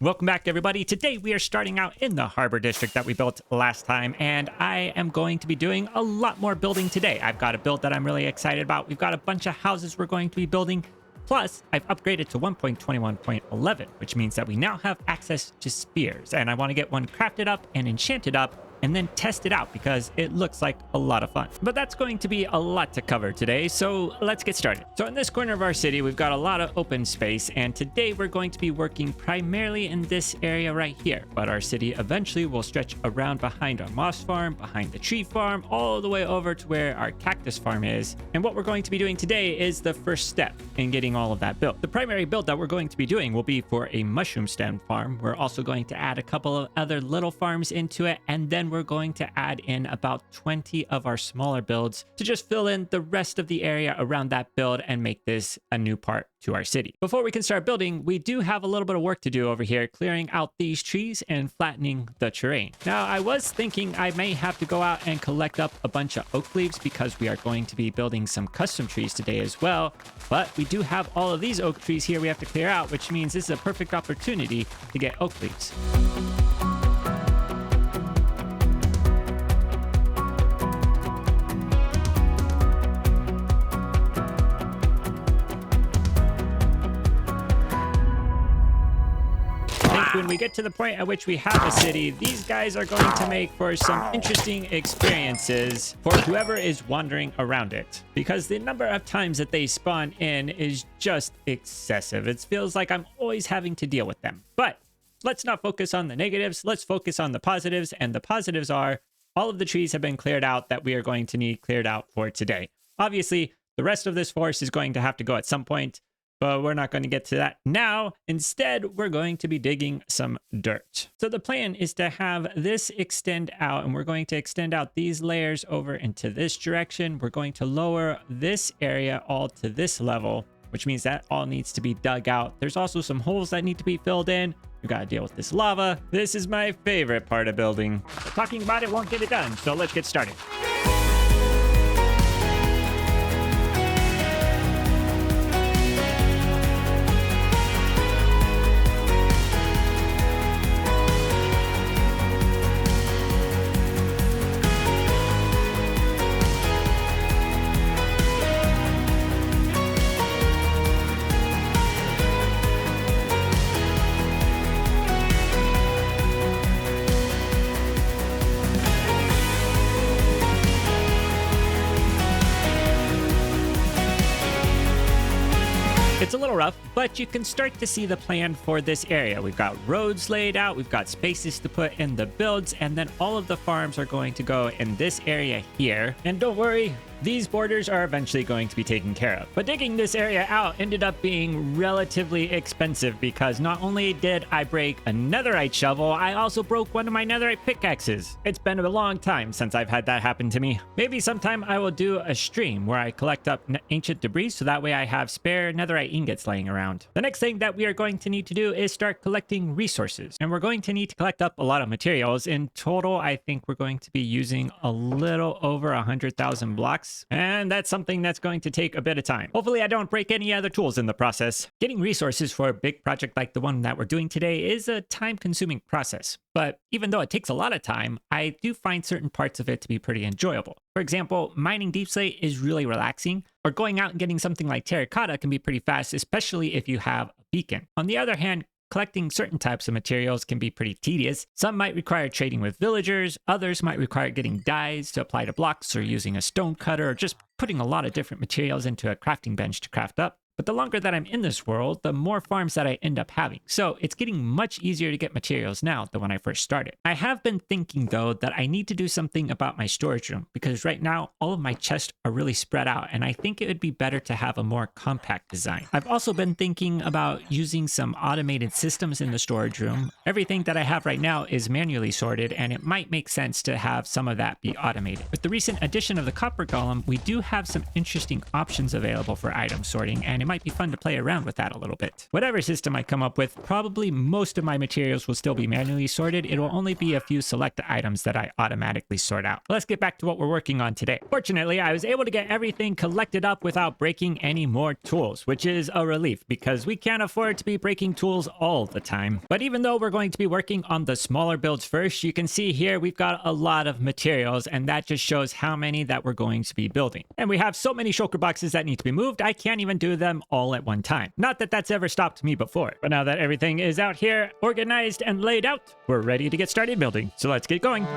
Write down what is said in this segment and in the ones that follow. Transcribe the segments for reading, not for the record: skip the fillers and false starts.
Welcome back, everybody. Today we are starting out in the harbor district that we built last time, and I am going to be doing a lot more building today. I've got a build that I'm really excited about. We've got a bunch of houses we're going to be building. Plus, I've upgraded to 1.21.11, which means that we now have access to spears, and I want to get one crafted up and enchanted up and then test it out because it looks like a lot of fun. But that's going to be a lot to cover today, so let's get started. So in this corner of our city, we've got a lot of open space, and today we're going to be working primarily in this area right here. But our city eventually will stretch around behind our moss farm, behind the tree farm, all the way over to where our cactus farm is. And what we're going to be doing today is the first step in getting all of that built. The primary build that we're going to be doing will be for a mushroom stem farm. We're also going to add a couple of other little farms into it, and then we're going to add in about 20 of our smaller builds to just fill in the rest of the area around that build and make this a new part to our city. Before we can start building, we do have a little bit of work to do over here, clearing out these trees and flattening the terrain. Now, I was thinking I may have to go out and collect up a bunch of oak leaves because we are going to be building some custom trees today as well, but we do have all of these oak trees here we have to clear out, which means this is a perfect opportunity to get oak leaves. When we get to the point at which we have a city, these guys are going to make for some interesting experiences for whoever is wandering around it, because the number of times that they spawn in is just excessive. It feels like I'm always having to deal with them. But let's not focus on the negatives. Let's focus on the positives. And the positives are all of the trees have been cleared out that we are going to need cleared out for today. Obviously, the rest of this forest is going to have to go at some point, but we're not going to get to that now. Instead, we're going to be digging some dirt. So the plan is to have this extend out, and we're going to extend out these layers over into this direction. We're going to lower this area all to this level, which means that all needs to be dug out. There's also some holes that need to be filled in. We got to deal with this lava. This is my favorite part of building. Talking about it won't get it done, so let's get started. It's a little rough, but you can start to see the plan for this area. We've got roads laid out, we've got spaces to put in the builds, and then all of the farms are going to go in this area here. And don't worry, these borders are eventually going to be taken care of. But digging this area out ended up being relatively expensive because not only did I break a netherite shovel, I also broke one of my netherite pickaxes. It's been a long time since I've had that happen to me. Maybe sometime I will do a stream where I collect up ancient debris so that way I have spare netherite ingots laying around. The next thing that we are going to need to do is start collecting resources. And we're going to need to collect up a lot of materials. In total, I think we're going to be using a little over 100,000 blocks. And that's something that's going to take a bit of time. Hopefully I don't break any other tools in the process. Getting resources for a big project like the one that we're doing today is a time-consuming process. But even though it takes a lot of time, I do find certain parts of it to be pretty enjoyable. For example, mining deep slate is really relaxing, or going out and getting something like terracotta can be pretty fast, especially if you have a beacon. On the other hand, collecting certain types of materials can be pretty tedious. Some might require trading with villagers, others might require getting dyes to apply to blocks or using a stone cutter or just putting a lot of different materials into a crafting bench to craft up. But the longer that I'm in this world, the more farms that I end up having. So it's getting much easier to get materials now than when I first started. I have been thinking though that I need to do something about my storage room because right now all of my chests are really spread out and I think it would be better to have a more compact design. I've also been thinking about using some automated systems in the storage room. Everything that I have right now is manually sorted and it might make sense to have some of that be automated. With the recent addition of the copper golem, we do have some interesting options available for item sorting, and it might be fun to play around with that a little bit. Whatever system I come up with, probably most of my materials will still be manually sorted. It will only be a few select items that I automatically sort out. Let's get back to what we're working on today. Fortunately, I was able to get everything collected up without breaking any more tools, which is a relief because we can't afford to be breaking tools all the time. But even though we're going to be working on the smaller builds first, you can see here we've got a lot of materials, and that just shows how many that we're going to be building. And we have so many shulker boxes that need to be moved, I can't even do them all at one time. Not that that's ever stopped me before. But now that everything is out here, organized and laid out, we're ready to get started building. So let's get going.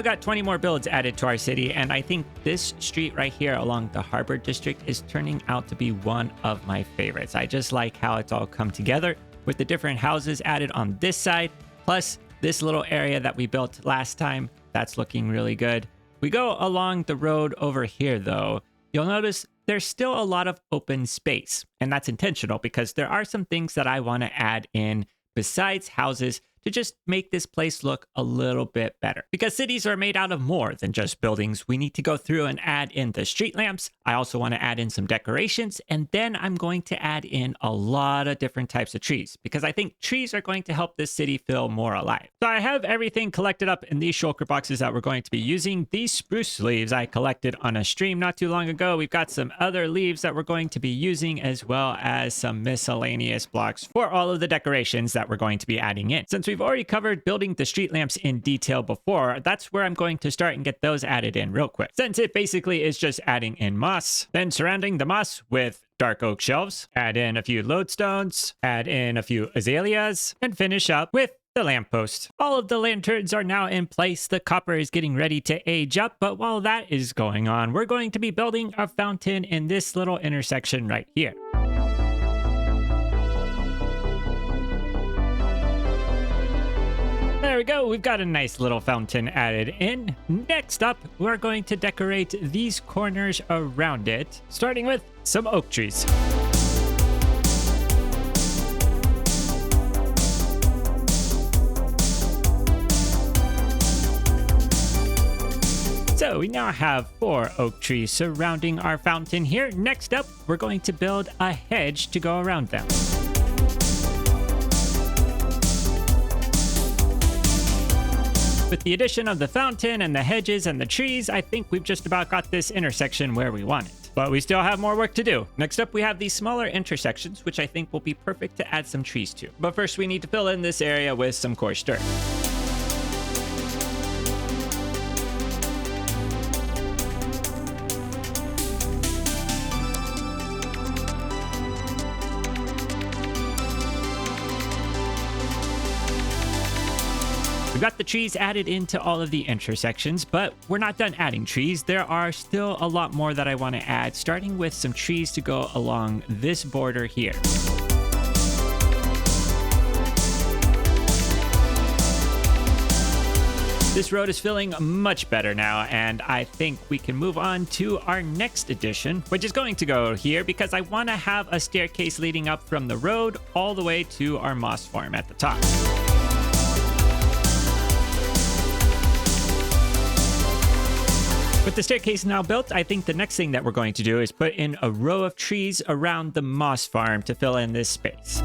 Got 20 more builds added to our city, and I think this street right here along the Harbor District is turning out to be one of my favorites. I just like how it's all come together with the different houses added on this side, plus this little area that we built last time. That's looking really good. We go along the road over here though, you'll notice there's still a lot of open space, and that's intentional because there are some things that I want to add in besides houses to just make this place look a little bit better. Because cities are made out of more than just buildings, we need to go through and add in the street lamps. I also want to add in some decorations, and then I'm going to add in a lot of different types of trees because I think trees are going to help this city feel more alive. So I have everything collected up in these shulker boxes that we're going to be using. These spruce leaves I collected on a stream not too long ago. We've got some other leaves that we're going to be using, as well as some miscellaneous blocks for all of the decorations that we're going to be adding in. Since we've already covered building the street lamps in detail before, that's where I'm going to start and get those added in real quick. Since it basically is just adding in moss, then surrounding the moss with dark oak shelves, add in a few lodestones, add in a few azaleas, and finish up with the lamppost. All of the lanterns are now in place. The copper is getting ready to age up, but while that is going on, we're going to be building a fountain in this little intersection right here. There we go, we've got a nice little fountain added in. Next up, we're going to decorate these corners around it, starting with some oak trees. So we now have 4 oak trees surrounding our fountain here. Next up, we're going to build a hedge to go around them. With the addition of the fountain and the hedges and the trees, I think we've just about got this intersection where we want it. But we still have more work to do. Next up, we have these smaller intersections, which I think will be perfect to add some trees to. But first, we need to fill in this area with some coarse dirt. We've got the trees added into all of the intersections, but we're not done adding trees. There are still a lot more that I want to add, starting with some trees to go along this border here. This road is feeling much better now, and I think we can move on to our next addition, which is going to go here because I want to have a staircase leading up from the road all the way to our moss farm at the top. With the staircase now built, I think the next thing that we're going to do is put in a row of trees around the moss farm to fill in this space.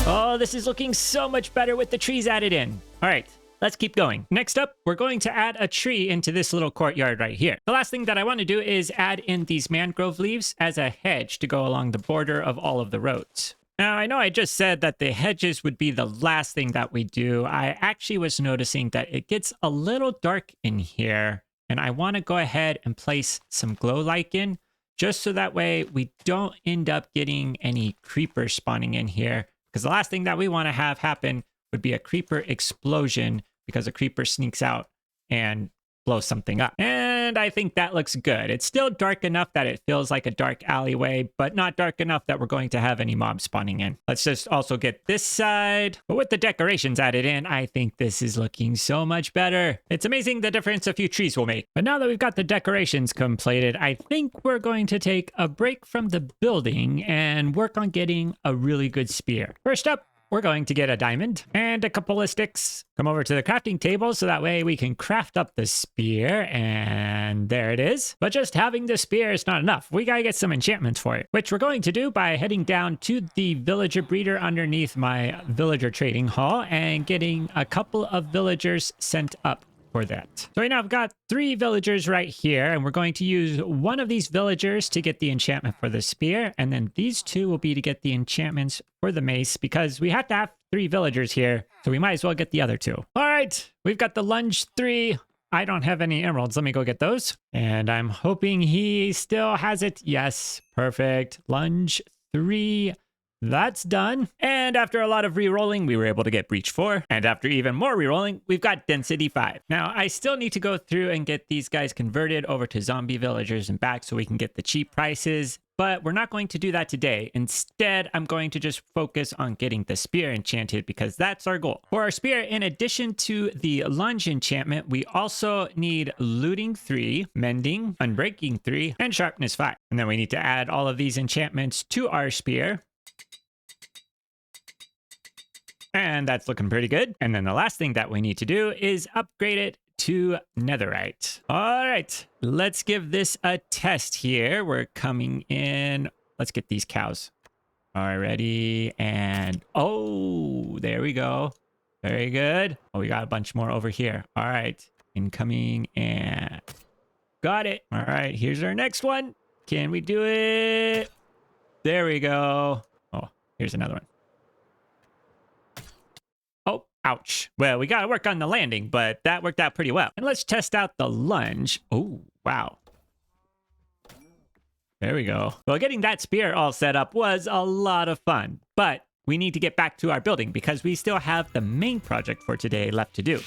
Oh, this is looking so much better with the trees added in. All right, let's keep going. Next up, we're going to add a tree into this little courtyard right here. The last thing that I want to do is add in these mangrove leaves as a hedge to go along the border of all of the roads. Now, I know I just said that the hedges would be the last thing that we do. I actually was noticing that it gets a little dark in here, and I want to go ahead and place some glow lichen just so that way we don't end up getting any creepers spawning in here. Because the last thing that we want to have happen would be a creeper explosion because a creeper sneaks out and blows something up. And I think that looks good. It's still dark enough that it feels like a dark alleyway, but not dark enough that we're going to have any mobs spawning in. Let's just also get this side. But with the decorations added in, I think this is looking so much better. It's amazing the difference a few trees will make. But now that we've got the decorations completed, I think we're going to take a break from the building and work on getting a really good spear. First up, we're going to get a diamond and a couple of sticks. Come over to the crafting table so that way we can craft up the spear, and there it is. But just having the spear is not enough. We gotta get some enchantments for it, which we're going to do by heading down to the villager breeder underneath my villager trading hall and getting a couple of villagers sent up for that. So right now I've got 3 villagers right here, and we're going to use one of these villagers to get the enchantment for the spear, and then these 2 will be to get the enchantments for the mace, because we have to have 3 villagers here, so we might as well get the other 2. All right, we've got the lunge 3. I don't have any emeralds. Let me go get those. And I'm hoping he still has it. Yes, perfect. Lunge 3. That's done. And after a lot of re-rolling, we were able to get Breach 4. And after even more re-rolling, we've got Density 5. Now, I still need to go through and get these guys converted over to zombie villagers and back so we can get the cheap prices. But we're not going to do that today. Instead, I'm going to just focus on getting the spear enchanted because that's our goal. For our spear, in addition to the lunge enchantment, we also need looting 3, mending, unbreaking 3, and sharpness 5. And then we need to add all of these enchantments to our spear. And that's looking pretty good. And then the last thing that we need to do is upgrade it to netherite. All right, let's give this a test here. We're coming in. Let's get these cows. All right, ready. And oh, there we go. Very good. Oh, we got a bunch more over here. All right, incoming and got it. All right, here's our next one. Can we do it? There we go. Oh, here's another one. Oh, ouch. Well, we got to work on the landing, but that worked out pretty well. And let's test out the lunge. Oh, wow. There we go. Well, getting that spear all set up was a lot of fun, but we need to get back to our building because we still have the main project for today left to do.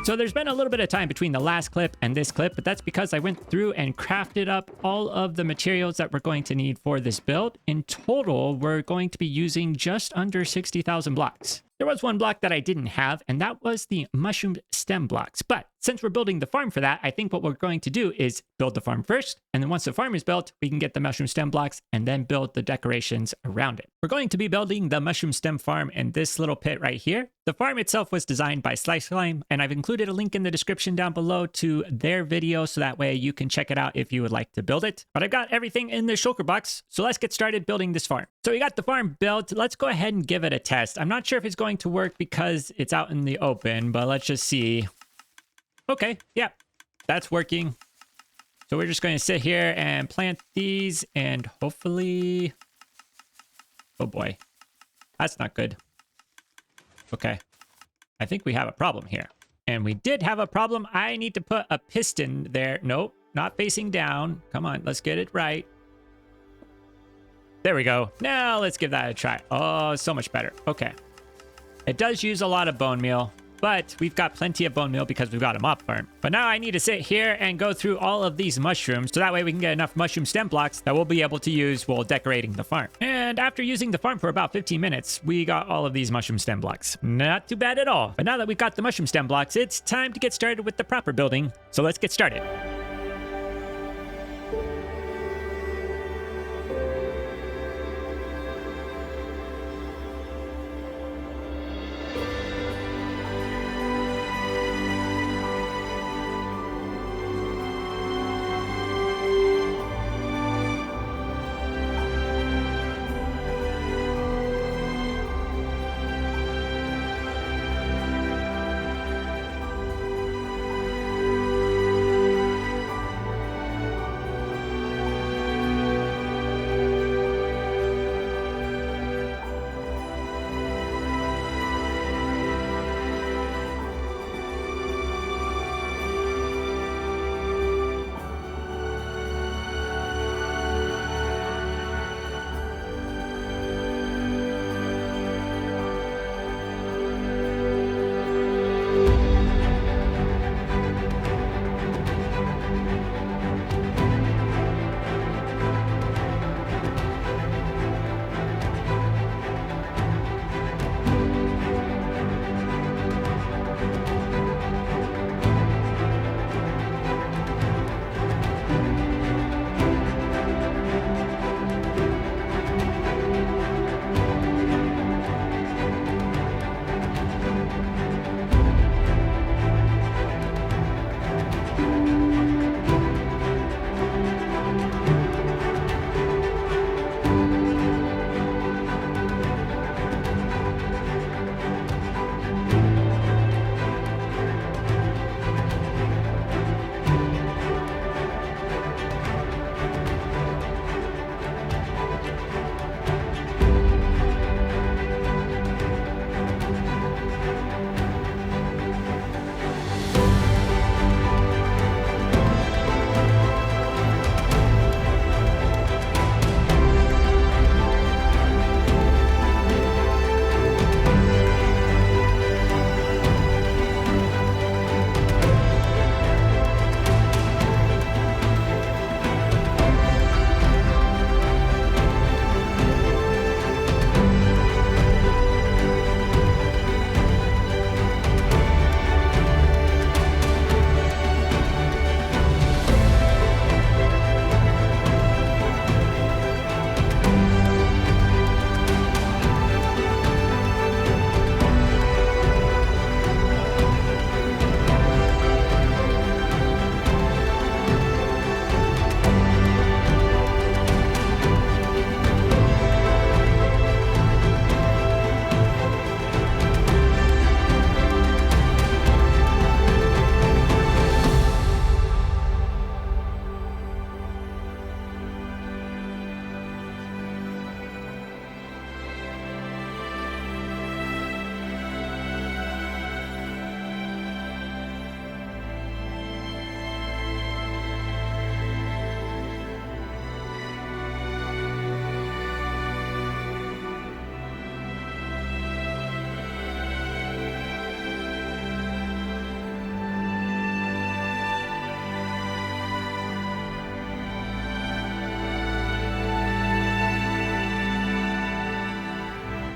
So there's been a little bit of time between the last clip and this clip, but that's because I went through and crafted up all of the materials that we're going to need for this build. In total, we're going to be using just under 60,000 blocks. There was one block that I didn't have, and that was the mushroom stem blocks. But since we're building the farm for that, I think what we're going to do is build the farm first, and then once the farm is built, we can get the mushroom stem blocks and then build the decorations around it. We're going to be building the mushroom stem farm in this little pit right here. The farm itself was designed by Slice Slime, and I've included a link in the description down below to their video, so that way you can check it out if you would like to build it. But I've got everything in the shulker box, so let's get started building this farm. So we got the farm built. Let's go ahead and give it a test. I'm not sure if it's going to work because it's out in the open, but let's just see. Okay, yeah, that's working. So we're just going to sit here and plant these and hopefully... Oh boy. That's not good. Okay. I think we have a problem here. And we did have a problem. I need to put a piston there. Nope, not facing down. Come on, let's get it right. There we go. Now let's give that a try. Oh, so much better. Okay. It does use a lot of bone meal, but we've got plenty of bone meal because we've got a mop farm. But now I need to sit here and go through all of these mushrooms so that way we can get enough mushroom stem blocks that we'll be able to use while decorating the farm. And after using the farm for about 15 minutes, we got all of these mushroom stem blocks. Not too bad at all. But now that we've got the mushroom stem blocks, it's time to get started with the proper building. So let's get started.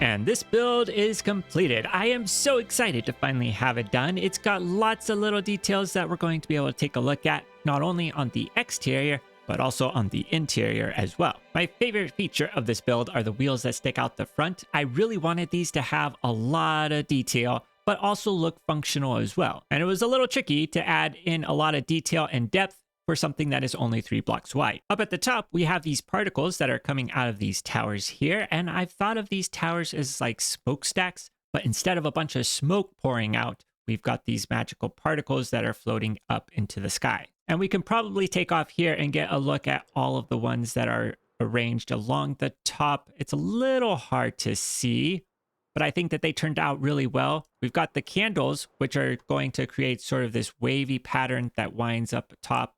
And this build is completed. I am so excited to finally have it done. It's got lots of little details that we're going to be able to take a look at, not only on the exterior, but also on the interior as well. My favorite feature of this build are the wheels that stick out the front. I really wanted these to have a lot of detail, but also look functional as well. And it was a little tricky to add in a lot of detail and depth for something that is only 3 blocks wide. Up at the top, we have these particles that are coming out of these towers here, and I've thought of these towers as like smokestacks, but instead of a bunch of smoke pouring out, we've got these magical particles that are floating up into the sky. And we can probably take off here and get a look at all of the ones that are arranged along the top. It's a little hard to see, but I think that they turned out really well. We've got the candles, which are going to create sort of this wavy pattern that winds up top.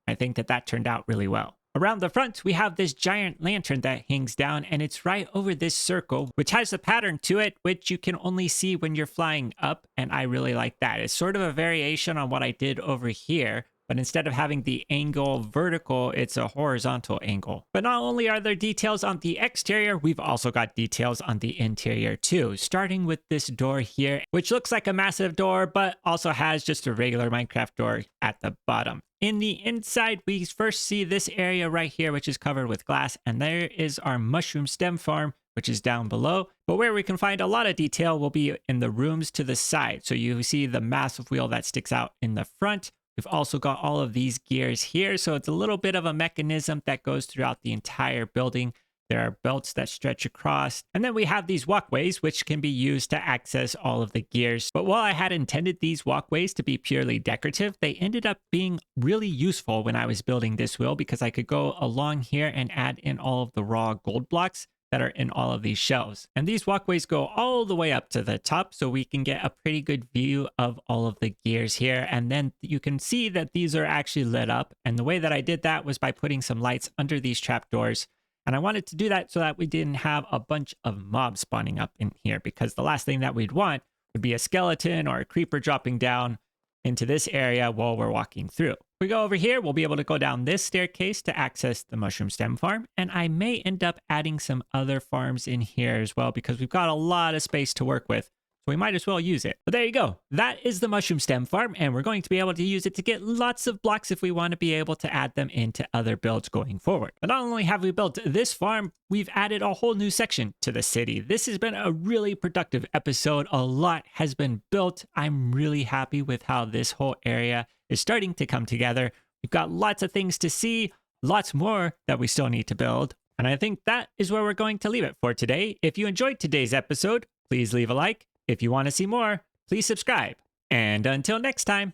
I think that that turned out really well. Around the front, we have this giant lantern that hangs down, and it's right over this circle, which has a pattern to it, which you can only see when you're flying up, and I really like that. It's sort of a variation on what I did over here, but instead of having the angle vertical, it's a horizontal angle. But not only are there details on the exterior, we've also got details on the interior too, starting with this door here, which looks like a massive door, but also has just a regular Minecraft door at the bottom. In the inside, we first see this area right here, which is covered with glass, and there is our mushroom stem farm, which is down below. But where we can find a lot of detail will be in the rooms to the side. So you see the massive wheel that sticks out in the front. We've also got all of these gears here, so it's a little bit of a mechanism that goes throughout the entire building. There are belts that stretch across, and then we have these walkways, which can be used to access all of the gears. But while I had intended these walkways to be purely decorative, they ended up being really useful when I was building this wheel, because I could go along here and add in all of the raw gold blocks that are in all of these shelves. And these walkways go all the way up to the top, so we can get a pretty good view of all of the gears here. And then you can see that these are actually lit up. And the way that I did that was by putting some lights under these trapdoors. And I wanted to do that so that we didn't have a bunch of mobs spawning up in here, because the last thing that we'd want would be a skeleton or a creeper dropping down into this area while we're walking through. If we go over here, we'll be able to go down this staircase to access the mushroom stem farm. And I may end up adding some other farms in here as well, because we've got a lot of space to work with. So we might as well use it. But there you go. That is the mushroom stem farm, and we're going to be able to use it to get lots of blocks if we want to be able to add them into other builds going forward. But not only have we built this farm, we've added a whole new section to the city. This has been a really productive episode. A lot has been built. I'm really happy with how this whole area is starting to come together. We've got lots of things to see, lots more that we still need to build. And I think that is where we're going to leave it for today. If you enjoyed today's episode, please leave a like. If you want to see more, please subscribe. And until next time,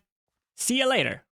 see you later.